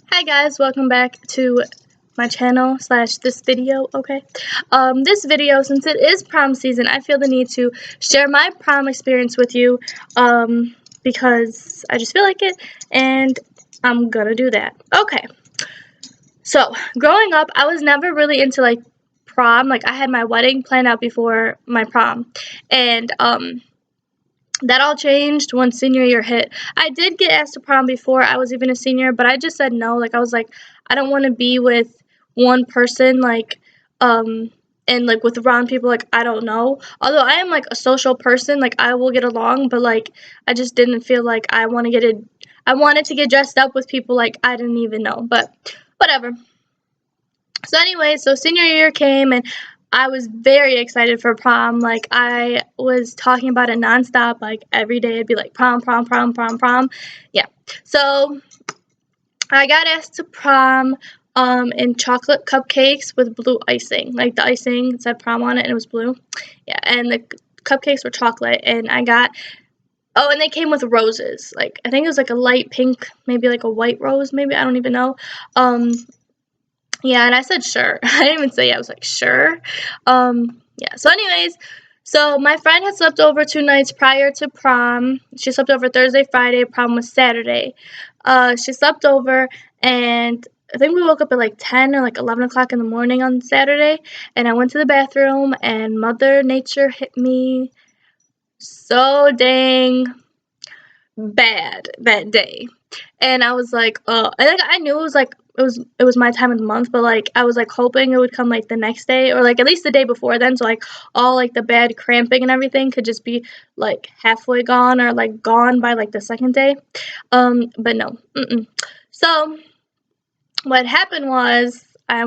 Hi guys, welcome back to my channel slash this video, okay? This video, since it is prom season, I feel the need to share my prom experience with you, because I just feel like it, and I'm gonna do that. Okay, so growing up, I was never really into like prom. Like I had my wedding planned out before my prom, and that all changed when senior year hit. I did get asked to prom before I was even a senior, but I just said no. Like I was like, I don't want to be with one person, um, and like with around people like I don't know. Although I am like a social person, like I will get along, but like I just didn't feel like I want to get it. I wanted to get dressed up with people like I didn't even know, but whatever. So anyway, so senior year came and I was very excited for prom. Like I was talking about it nonstop. Like every day it'd be like prom, prom, prom, prom, prom. Yeah. So I got asked to prom in chocolate cupcakes with blue icing. Like the icing said prom on it and it was blue. Yeah, and the cupcakes were chocolate and I got and they came with roses. Like I think it was like a light pink, maybe like a white rose, maybe I don't even know. Um yeah, and I said sure. I didn't even say yeah, I was like sure. Yeah. So anyways, so my friend had slept over 2 nights prior to prom. She slept over Thursday, Friday, prom was Saturday. She slept over and I think we woke up at like 10 or like 11 o'clock in the morning on Saturday, and I went to the bathroom, and Mother Nature hit me so dang bad that day. And I was like, I knew it was my time of the month, but like I was like hoping it would come like the next day or like at least the day before then, so like all like the bad cramping and everything could just be like halfway gone or like gone by like the second day. But no. So what happened was I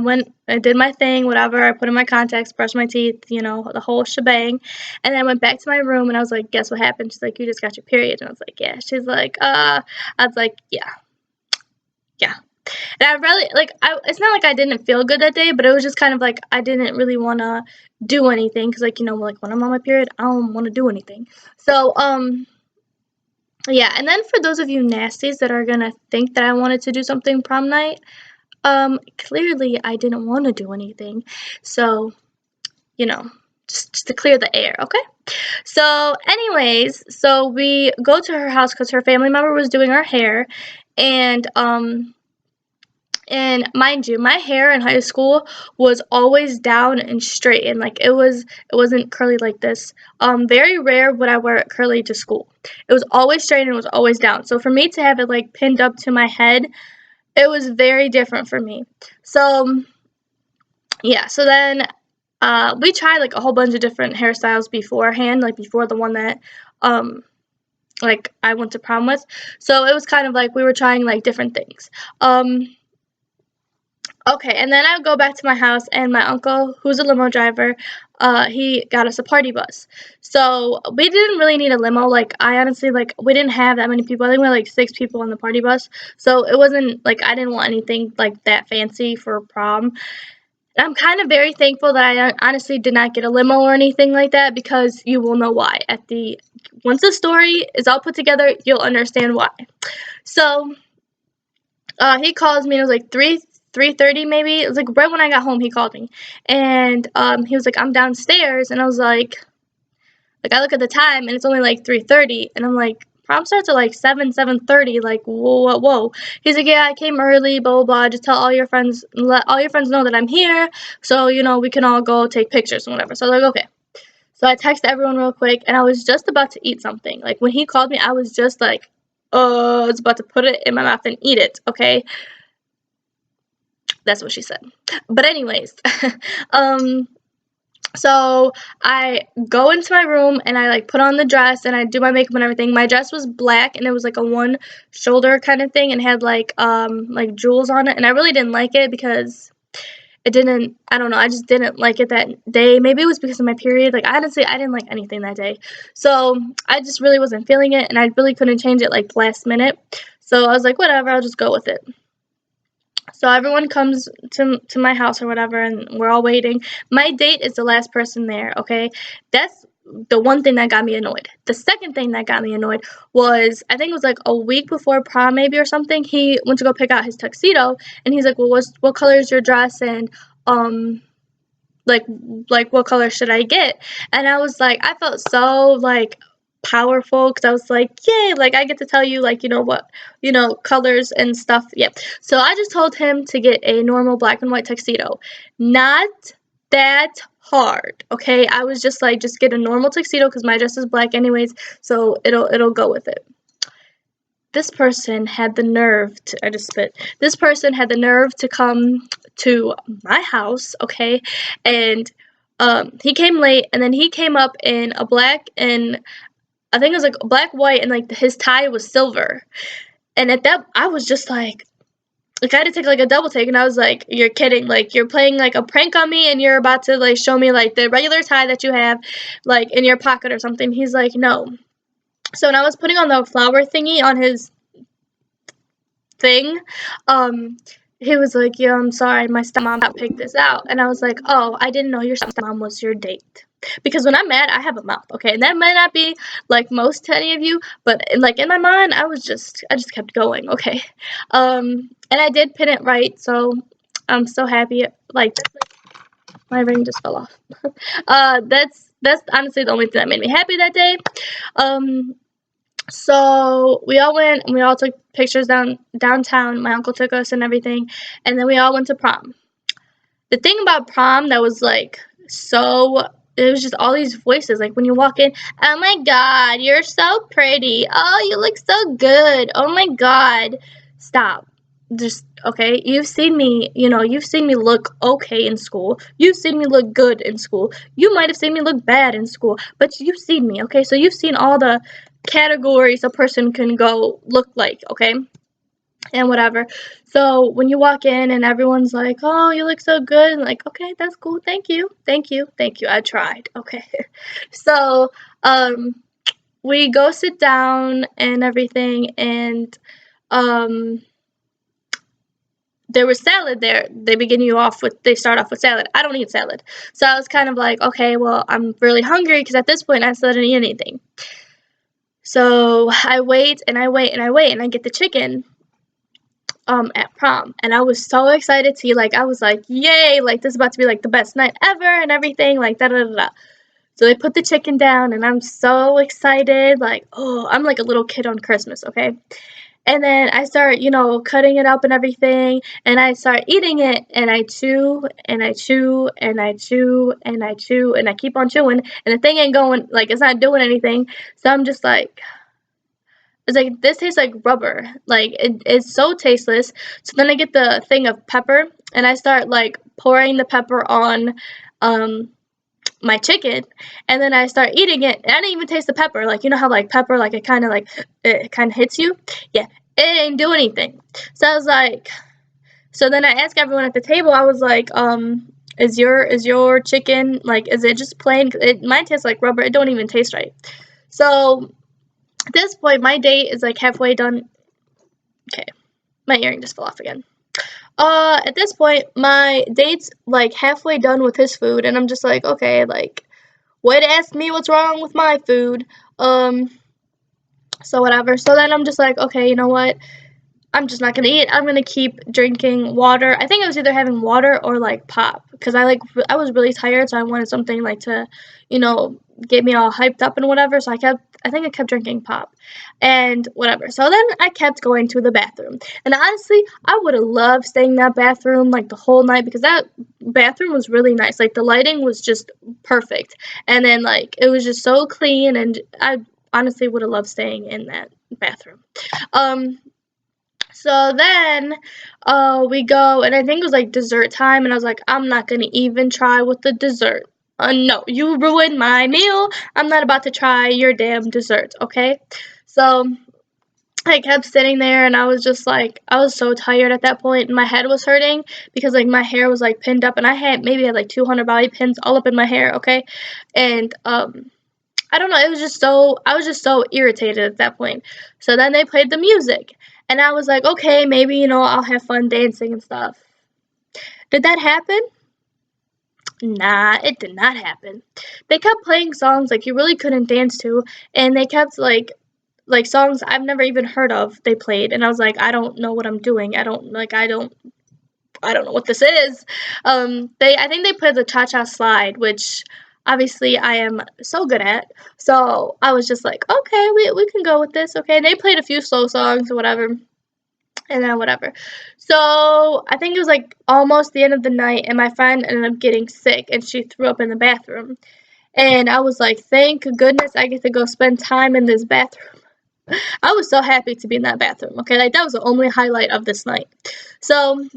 did my thing, whatever. I put in my contacts, brushed my teeth, the whole shebang. And then I went back to my room and I was like, guess what happened? She's like, you just got your period. And I was like, yeah. She's like, I was like, yeah, yeah. And I really, like, it's not like I didn't feel good that day, but it was just kind of like I didn't really want to do anything because, like, like when I'm on my period, I don't want to do anything. So, yeah. And then for those of you nasties that are going to think that I wanted to do something prom night, clearly I didn't want to do anything. So, you know, just to clear the air, okay? So, anyways, so we go to her house because her family member was doing her hair, and mind you, my hair in high school was always down and straight, and like it wasn't curly like this. Very rare would I wear it curly to school. It was always straight and it was always down. So for me to have it like pinned up to my head, it was very different for me. So yeah, so then we tried like a whole bunch of different hairstyles beforehand, like before the one that um like I went to prom with. So it was kind of like we were trying like different things. Okay, and then I would go back to my house, and my uncle, who's a limo driver, he got us a party bus. So we didn't really need a limo. Like I honestly like we didn't have that many people. I think we were like 6 people on the party bus. So it wasn't like I didn't want anything like that fancy for prom. I'm kind of very thankful that I honestly did not get a limo or anything like that, because you will know why. Once the story is all put together, you'll understand why. So he calls me and it was like 3:30 maybe. It was like right when I got home he called me. And he was like, I'm downstairs, and I was like I look at the time and it's only like 3:30, and I'm like, prom starts at like 7:30, like whoa, whoa, whoa. He's like, yeah, I came early, blah blah blah. Just tell all your friends, let all your friends know that I'm here, so we can all go take pictures and whatever. So I was like, okay. So I texted everyone real quick, and I was just about to eat something. Like when he called me, I was just like, I was about to put it in my mouth and eat it. Okay, that's what she said. But anyways, um, so I go into my room and I like put on the dress and I do my makeup and everything. My dress was black and it was like a one shoulder kind of thing and had like jewels on it, and I really didn't like it because it didn't, I don't know, I just didn't like it that day. Maybe it was because of my period. Like honestly, I didn't like anything that day. So I just really wasn't feeling it, and I really couldn't change it like last minute. So I was like, whatever, I'll just go with it. So everyone comes to my house or whatever, and we're all waiting. My date is the last person there, okay? That's the one thing that got me annoyed. The second thing that got me annoyed was, I think it was like a week before prom maybe or something, he went to go pick out his tuxedo, and he's like, well, what color is your dress, and like what color should I get? And I was like, I felt so like powerful because I was like, yay, like I get to tell you like, what, colors and stuff. Yeah. So I just told him to get a normal black and white tuxedo. Not that hard, okay? I was just like, just get a normal tuxedo because my dress is black anyways, so it'll go with it. This person had the nerve to, I just spit. This person had the nerve to come to my house, okay? And he came late, and then he came up in a black, and I think it was like black, white, and like his tie was silver. And at that, I was just like I had to take like a double take, and I was like, you're kidding, like you're playing like a prank on me, and you're about to like show me like the regular tie that you have like in your pocket or something. He's like, no. So when I was putting on the flower thingy on his thing, he was like, yeah, I'm sorry, my stepmom picked this out. And I was like, oh, I didn't know your stepmom was your date. Because when I'm mad, I have a mouth, okay? And that might not be like most to any of you, but like in my mind, I just kept going, okay? And I did pin it right, so I'm so happy. Like, my ring just fell off. That's honestly the only thing that made me happy that day. So we all went and we all took pictures downtown. My uncle took us and everything, and then we all went to prom. The thing about prom that was like it was just all these voices. Like when you walk in, oh my god, you're so pretty. Oh, you look so good. Oh my god. Stop. Just okay. You've seen me look okay in school. You've seen me look good in school. You might have seen me look bad in school, but you've seen me, okay? So you've seen all the categories a person can go look like, okay? And whatever. So when you walk in and everyone's like, oh, you look so good, and like, okay, that's cool, thank you, I tried, okay. So we go sit down and everything, and there was salad there. They start off with salad. I don't eat salad. So I was kind of like, okay, well, I'm really hungry because at this point I still didn't eat anything. So I wait and I wait and I wait, and I get the chicken at prom, and I was so excited to like, I was like, yay, like this is about to be like the best night ever and everything, like da da da da. So they put the chicken down, and I'm so excited, like, oh, I'm like a little kid on Christmas, okay? And then I start, cutting it up and everything, and I start eating it, and I chew, and I chew, and I chew, and I chew, and I keep on chewing, and the thing ain't going, like, it's not doing anything, so I'm just like, it's like, this tastes like rubber, like, it's so tasteless. So then I get the thing of pepper, and I start, like, pouring the pepper on, my chicken, and then I start eating it, and I didn't even taste the pepper. Like, you know how like pepper, like it kind of hits you. Yeah, it ain't do anything. So I was like, so then I asked everyone at the table. I was like, is your chicken like, is it just plain? Mine tastes like rubber. It don't even taste right. So at this point, my date is like halfway done. Okay, my earring just fell off again. At this point, my date's like halfway done with his food, and I'm just like, okay, like, way to ask me what's wrong with my food. So whatever. So then I'm just like, okay, you know what? I'm just not gonna eat. I'm gonna keep drinking water. I think I was either having water or like pop, because I was really tired, so I wanted something like to, get me all hyped up and whatever. So I think I kept drinking pop and whatever. So then I kept going to the bathroom, and honestly, I would have loved staying in that bathroom like the whole night, because that bathroom was really nice. Like the lighting was just perfect, and then like it was just so clean, and I honestly would have loved staying in that bathroom. So then we go, and I think it was like dessert time, and I was like, I'm not going to even try with the dessert. No, you ruined my meal. I'm not about to try your damn dessert, okay? So I kept sitting there, and I was just like, I was so tired at that point, and my head was hurting because like my hair was like pinned up, and I had like 200 bobby pins all up in my hair, okay? And I don't know, I was just so irritated at that point. So then they played the music, and I was like, okay, maybe, I'll have fun dancing and stuff. Did that happen? Nah, it did not happen. They kept playing songs like you really couldn't dance to, and they kept like songs I've never even heard of. They played, and I was like, I don't know what I'm doing. I don't know what this is. I think they played the Cha Cha Slide, which obviously I am so good at. So I was just like, okay, we can go with this. Okay, and they played a few slow songs or whatever, and then whatever. So I think it was like almost the end of the night, and my friend ended up getting sick, and she threw up in the bathroom. And I was like, thank goodness I get to go spend time in this bathroom. I was so happy to be in that bathroom. Okay, like that was the only highlight of this night. So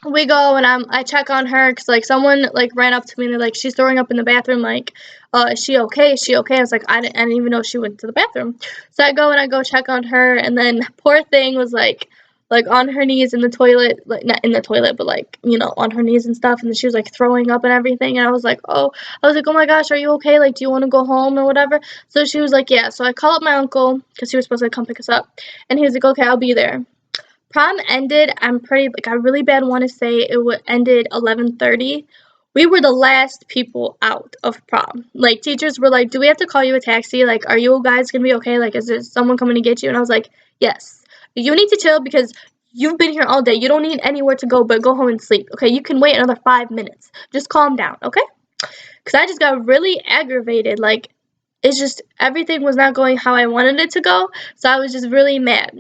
we go and I check on her because like someone like ran up to me and they're like, she's throwing up in the bathroom, like is she okay, is she okay? I was like, I didn't even know she went to the bathroom. So I go and I go check on her, and then poor thing was like on her knees in the toilet, like not in the toilet but like, you know, on her knees and stuff, and then she was like throwing up and everything, and I was like, oh my gosh, are you okay, like do you want to go home or whatever? So she was like, yeah. So I call up my uncle because he was supposed to come pick us up, and he was like, okay, I'll be there. Prom ended, I really bad want to say ended 11:30. We were the last people out of prom. Like, teachers were like, do we have to call you a taxi? Like, are you guys going to be okay? Like, is there someone coming to get you? And I was like, yes. You need to chill because you've been here all day. You don't need anywhere to go but go home and sleep. Okay, you can wait another 5 minutes. Just calm down, okay? Because I just got really aggravated. Like, it's just, everything was not going how I wanted it to go. So I was just really mad.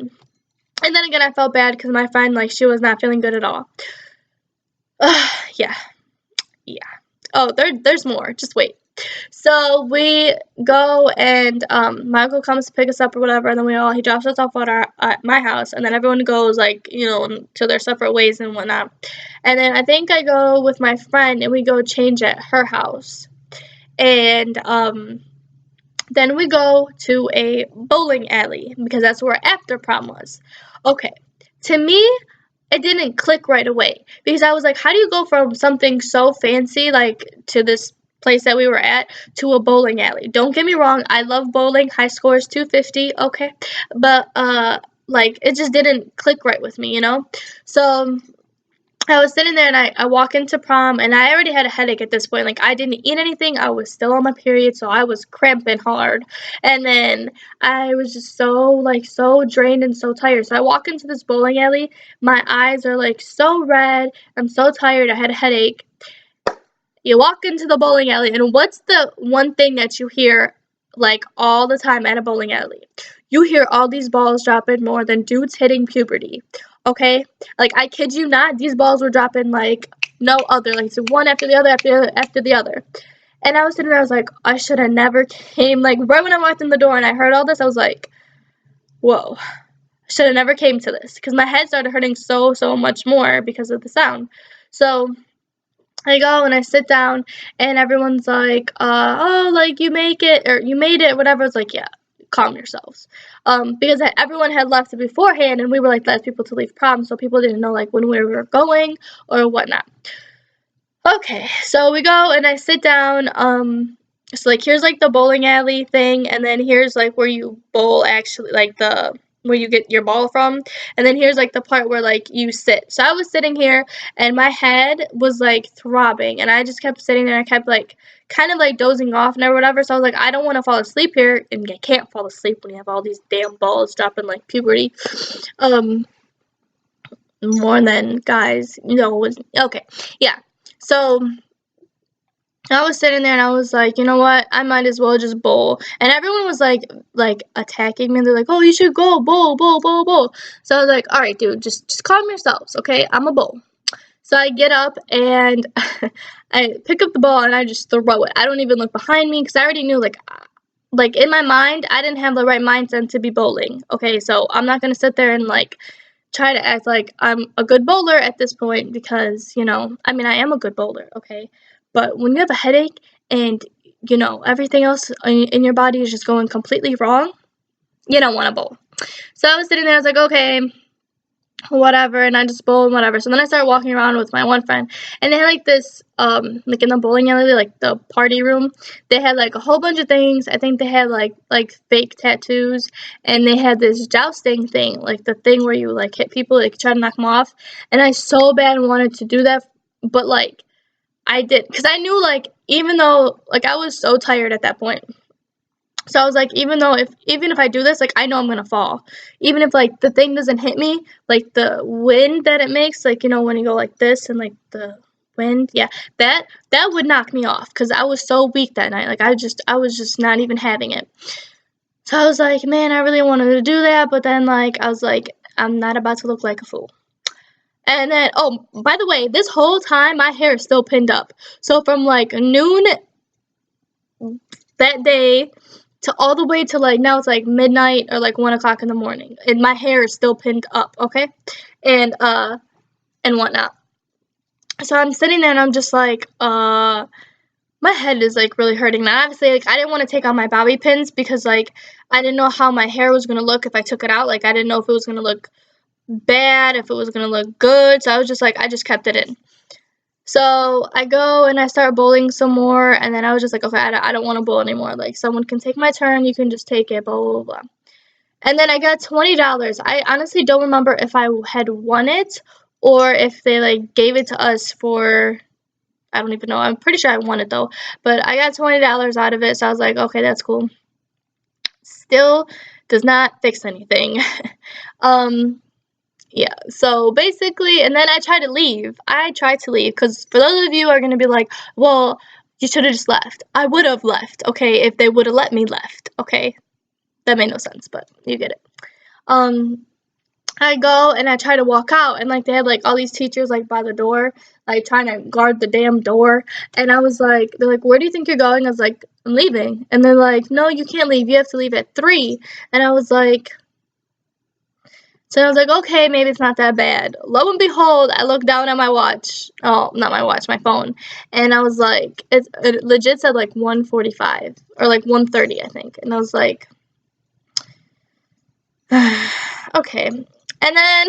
And then again, I felt bad because my friend, like, she was not feeling good at all. Yeah. Oh, there's more. Just wait. So we go, and my uncle comes to pick us up or whatever, and then he drops us off at my house, and then everyone goes, like, you know, to their separate ways and whatnot. And then I think I go with my friend, and we go change at her house. And then we go to a bowling alley because that's where after prom was. Okay, to me, it didn't click right away because I was like, how do you go from something so fancy like to this place that we were at to a bowling alley? Don't get me wrong, I love bowling. High score is 250, okay, but like it just didn't click right with me, you know. So I was sitting there, and I walk into prom, and I already had a headache at this point. Like, I didn't eat anything. I was still on my period, so I was cramping hard. And then I was just so drained and so tired. So I walk into this bowling alley. My eyes are like so red. I'm so tired. I had a headache. You walk into the bowling alley, and what's the one thing that you hear like all the time at a bowling alley? You hear all these balls dropping more than dudes hitting puberty. Okay? Like, I kid you not, these balls were dropping like no other. Like, so one after the other, after the other, after the other. And I was sitting there, I was like, I should have never came. Like, right when I walked in the door and I heard all this, I was like, whoa. I should have never came to this. Because my head started hurting so much more because of the sound. So I go and I sit down, and everyone's like, oh, like, you make it, or you made it, whatever. It's like, yeah, calm yourselves. Because everyone had left beforehand, and we were, like, the last people to leave prom, so people didn't know, like, when we were going or whatnot. Okay, so we go, and I sit down, so, like, here's, like, the bowling alley thing, and then here's, like, where you bowl, actually, like, where you get your ball from, and then here's, like, the part where, like, you sit. So I was sitting here, and my head was, like, throbbing, and I just kept sitting there, and I kept, like, kind of, like, dozing off and whatever, so I was like, I don't want to fall asleep here, and I can't fall asleep when you have all these damn balls dropping like puberty, more than guys, you know, okay, yeah, so I was sitting there, and I was like, you know what? I might as well just bowl. And everyone was like attacking me. And they're like, oh, you should go bowl, bowl, bowl, bowl. So I was like, all right, dude, just calm yourselves, okay? I'm a bowl. So I get up, and I pick up the ball, and I just throw it. I don't even look behind me because I already knew, like in my mind, I didn't have the right mindset to be bowling. Okay, so I'm not gonna sit there and like try to act like I'm a good bowler at this point because, you know, I mean, I am a good bowler, okay? But when you have a headache and, you know, everything else in your body is just going completely wrong, you don't want to bowl. So I was sitting there, I was like, okay, whatever, and I just bowled and whatever. So then I started walking around with my one friend, and they had like this, like in the bowling alley, like the party room, they had like a whole bunch of things. I think they had like fake tattoos, and they had this jousting thing, like the thing where you like hit people, like try to knock them off. And I so bad wanted to do that, but like I did, because I knew, like, even though, like, I was so tired at that point. So I was like, even if I do this, like, I know I'm gonna fall. Even if, like, the thing doesn't hit me, like, the wind that it makes, like, you know, when you go like this and, like, the wind, yeah, that would knock me off, because I was so weak that night. Like, I was just not even having it. So I was like, man, I really wanted to do that, but then, like, I was like, I'm not about to look like a fool. And then, oh, by the way, this whole time my hair is still pinned up. So from, like, noon that day to all the way to, like, now it's like midnight or like 1 o'clock in the morning, and my hair is still pinned up, okay, and whatnot. So I'm sitting there and I'm just like, my head is, like, really hurting. Now, obviously, like, I didn't want to take out my bobby pins, because, like, I didn't know how my hair was gonna look if I took it out. Like, I didn't know if it was gonna look bad, if it was gonna look good. So I was just like, I just kept it in. So I go and I start bowling some more, and then I was just like, okay, I don't want to bowl anymore. Like, someone can take my turn, you can just take it, blah, blah, blah. And then I got $20. I honestly don't remember if I had won it or if they, like, gave it to us for, I don't even know. I'm pretty sure I won it, though. But I got $20 out of it, so I was like, okay, that's cool. Still does not fix anything. Yeah, so basically, and then I tried to leave. Because for those of you who are going to be like, well, you should have just left. I would have left, okay, if they would have let me left, okay? That made no sense, but you get it. I go and I try to walk out, and, like, they had, like, all these teachers, like, by the door, like, trying to guard the damn door, and I was like, they're like, where do you think you're going? I was like, I'm leaving, and they're like, no, you can't leave, you have to leave at 3, and I was like, so I was like, okay, maybe it's not that bad. Lo and behold, I looked down at my watch. Oh, not my watch, my phone. And I was like, it legit said, like, 1:45 or, like, 1:30, I think. And I was like, okay. And then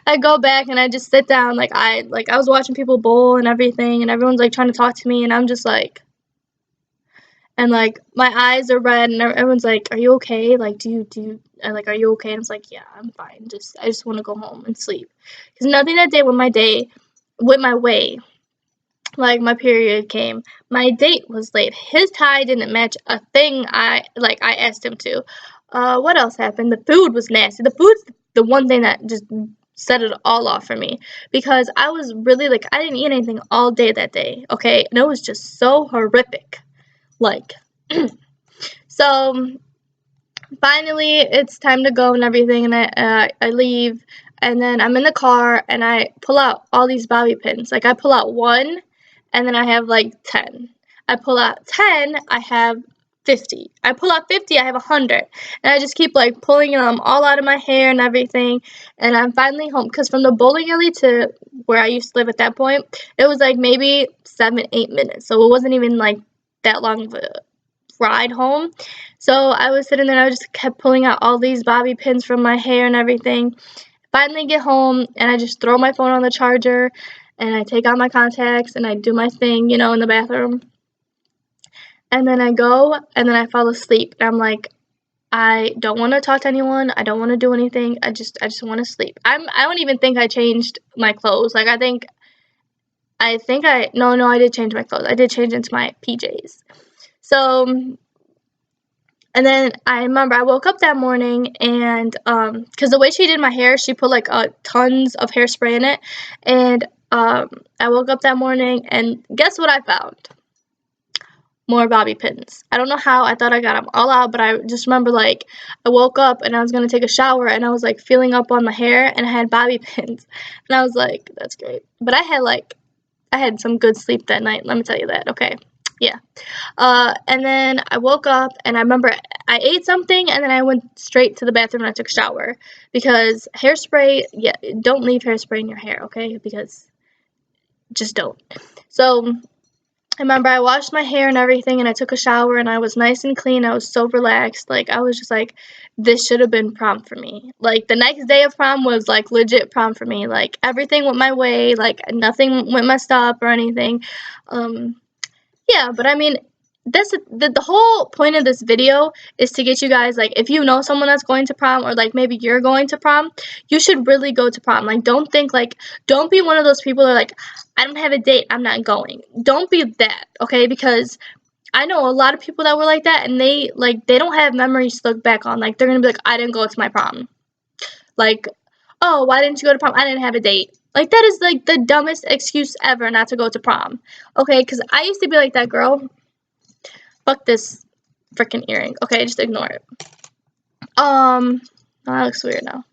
I go back and I just sit down. Like, I was watching people bowl and everything, and everyone's, like, trying to talk to me, and I'm just like, and, like, my eyes are red, and everyone's like, are you okay? Like, are you okay? And I was like, yeah, I'm fine. I just want to go home and sleep. Because nothing that day went my way. Like, my period came. My date was late. His tie didn't match a thing I asked him to. What else happened? The food was nasty. The food's the one thing that just set it all off for me. Because I was really, like, I didn't eat anything all day that day, okay? And it was just so horrific. Like, so finally it's time to go and everything, and I leave, and then I'm in the car and I pull out all these bobby pins. Like, I pull out 1 and then I have, like, 10. I pull out 10, I have 50. I pull out 50, I have 100. And I just keep, like, pulling them all out of my hair and everything, and I'm finally home. Because from the bowling alley to where I used to live at that point, it was, like, maybe 7-8 minutes. So it wasn't even, like, that long of a ride home. So I was sitting there and I just kept pulling out all these bobby pins from my hair and everything. Finally get home and I just throw my phone on the charger and I take out my contacts and I do my thing, you know, in the bathroom. And then I go and then I fall asleep. And I'm like, I don't want to talk to anyone. I don't want to do anything. I just want to sleep. I don't even think I changed my clothes. Like, I did change my clothes. I did change into my PJs. So, and then I remember I woke up that morning and, because the way she did my hair, she put, like, tons of hairspray in it. And, I woke up that morning and guess what I found? More bobby pins. I don't know how. I thought I got them all out, but I just remember, like, I woke up and I was going to take a shower and I was, like, feeling up on my hair and I had bobby pins. And I was like, that's great. But I had some good sleep that night, let me tell you that, okay? Yeah. And then I woke up and I remember I ate something and then I went straight to the bathroom and I took a shower. Because hairspray, yeah, don't leave hairspray in your hair, okay? Because just don't. So I remember I washed my hair and everything and I took a shower and I was nice and clean. I was so relaxed. Like, I was just like, this should have been prom for me. Like, the next day of prom was, like, legit prom for me. Like, everything went my way. Like, nothing went messed up or anything. Yeah, but I mean, the whole point of this video is to get you guys, like, if you know someone that's going to prom, or like maybe you're going to prom, you should really go to prom. Like, don't think, like, don't be one of those people that are like, I don't have a date, I'm not going. Don't be that, okay? Because I know a lot of people that were like that, and they don't have memories to look back on. Like, they're gonna be like, I didn't go to my prom. Like, oh, why didn't you go to prom? I didn't have a date. Like, that is like the dumbest excuse ever not to go to prom. Okay, because I used to be like that girl. Fuck this freaking earring. Okay, just ignore it. Oh, that looks weird now.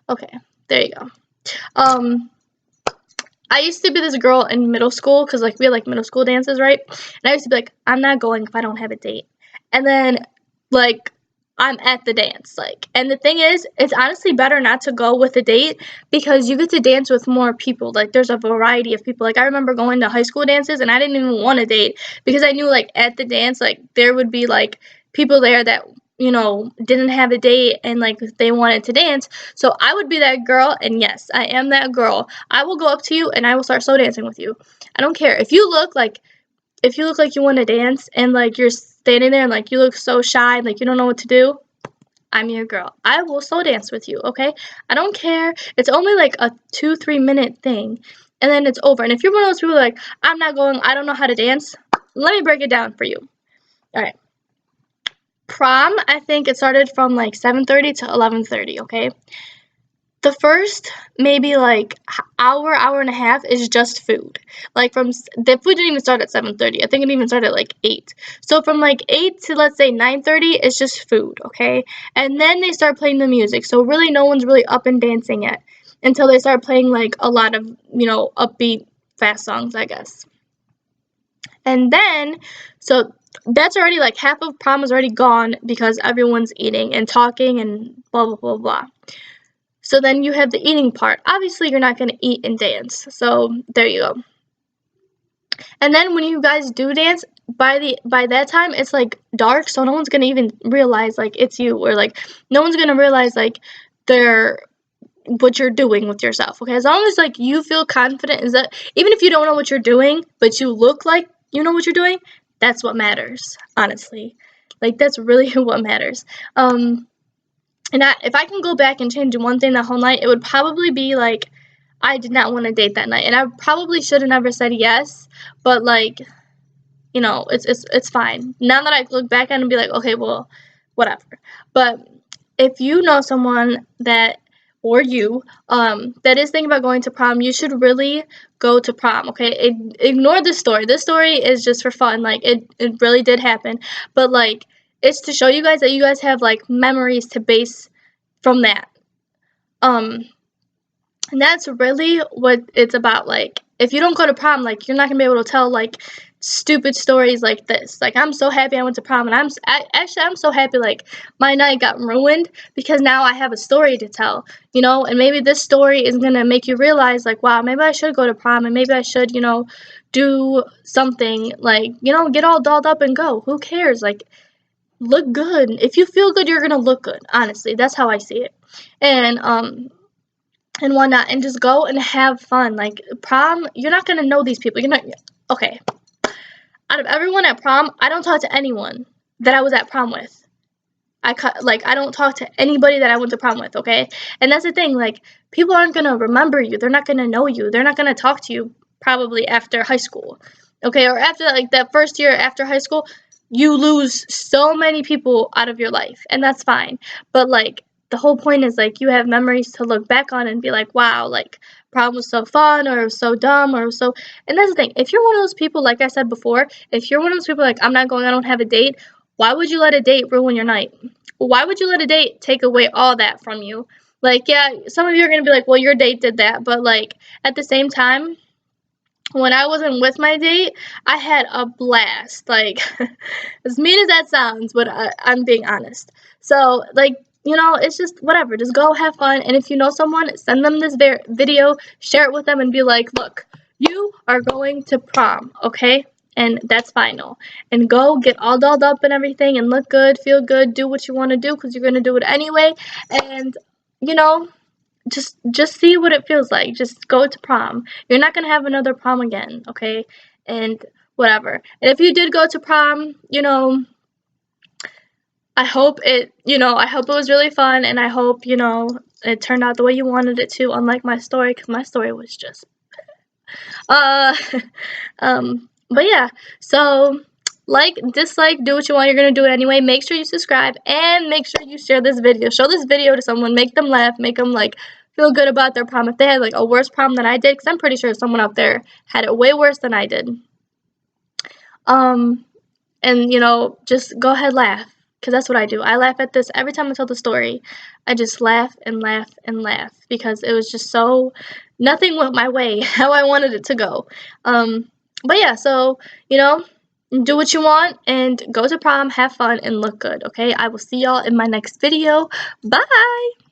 Okay, there you go. I used to be this girl in middle school, because like we had like middle school dances, right? And I used to be like, I'm not going if I don't have a date. And then like I'm at the dance, like, and the thing is, it's honestly better not to go with a date, because you get to dance with more people. Like, there's a variety of people. Like, I remember going to high school dances and I didn't even want a date, because I knew like at the dance, like, there would be like people there that, you know, didn't have a date and like they wanted to dance. So I would be that girl, and yes, I am that girl. I will go up to you and I will start slow dancing with you. I don't care if you look like you want to dance and like you're standing there and like you look so shy and like you don't know what to do. I'm your girl. I will slow dance with you, okay? I don't care. It's only like a 2-3 minute thing, and then it's over. And if you're one of those people like, I'm not going, I don't know how to dance, let me break it down for you. All right. Prom, I think it started from like 7:30 to 11:30, okay? The first maybe like hour and a half is just food. Like, the food didn't even start at 7:30. I think it even started at like 8. So from like 8 to, let's say, 9:30 is just food, okay? And then they start playing the music. So really no one's really up and dancing yet until they start playing like a lot of, you know, upbeat fast songs, I guess. And then, so that's already like half of prom is already gone, because everyone's eating and talking and blah blah blah blah. So then you have the eating part. Obviously, you're not going to eat and dance. So there you go. And then when you guys do dance, by that time it's like dark, so no one's going to even realize like it's you, or like no one's going to realize like they're what you're doing with yourself. Okay? As long as like you feel confident, is that even if you don't know what you're doing, but you look like you know what you're doing, that's what matters, honestly. Like, that's really what matters. And if I can go back and change one thing that whole night, it would probably be, like, I did not want to date that night. And I probably should have never said yes, but, like, you know, it's fine. Now that I look back at it and be like, okay, well, whatever. But if you know someone that, or you, that is thinking about going to prom, you should really go to prom, okay? Ignore this story. This story is just for fun. Like, it really did happen. But, like, it's to show you guys that you guys have, like, memories to base from that. And that's really what it's about. Like, if you don't go to prom, like, you're not gonna be able to tell, like, stupid stories like this. Like, I'm so happy I went to prom, and I'm so happy, like, my night got ruined, because now I have a story to tell, you know? And maybe this story is gonna make you realize, like, wow, maybe I should go to prom, and maybe I should, you know, do something, like, you know, get all dolled up and go. Who cares? Like, look good. If you feel good, you're gonna look good. Honestly, that's how I see it. And whatnot, and just go and have fun. Like, prom, you're not gonna know these people. You're not, okay. Out of everyone at prom, I don't talk to anyone that I was at prom with. I don't talk to anybody that I went to prom with, okay? And that's the thing, like, people aren't gonna remember you. They're not gonna know you. They're not gonna talk to you probably after high school, okay? Or after, like, that first year after high school, you lose so many people out of your life, and that's fine. But, like, the whole point is, like, you have memories to look back on and be like, wow, like, prom was so fun, or it was so dumb, or it was so. And that's the thing, if you're one of those people, like I said before, if you're one of those people like, I'm not going, I don't have a date, why would you let a date ruin your night? Why would you let a date take away all that from you? Like, yeah, some of you are going to be like, well, your date did that, but, like, at the same time, when I wasn't with my date, I had a blast. Like, as mean as that sounds, but I'm being honest. So, like, you know, it's just whatever. Just go have fun. And if you know someone, send them this video, share it with them, and be like, look, you are going to prom, okay? And that's final. And go get all dolled up and everything and look good, feel good, do what you want to do, because you're going to do it anyway. And, you know, just see what it feels like. Just go to prom. You're not gonna have another prom again, okay? And whatever. And if you did go to prom, you know, I hope it, I hope it was really fun, and I hope, it turned out the way you wanted it to, unlike my story, because my story was just, uh, but yeah, so, like, dislike, do what you want, you're gonna do it anyway. Make sure you subscribe, and make sure you share this video. Show this video to someone, make them laugh, make them, like, feel good about their prom. If they had, like, a worse prom than I did, because I'm pretty sure someone out there had it way worse than I did. And, just go ahead, laugh, because that's what I do. I laugh at this every time I tell the story. I just laugh and laugh and laugh, because it was just so, nothing went my way how I wanted it to go. But yeah, so, do what you want, and go to prom, have fun, and look good, okay? I will see y'all in my next video. Bye!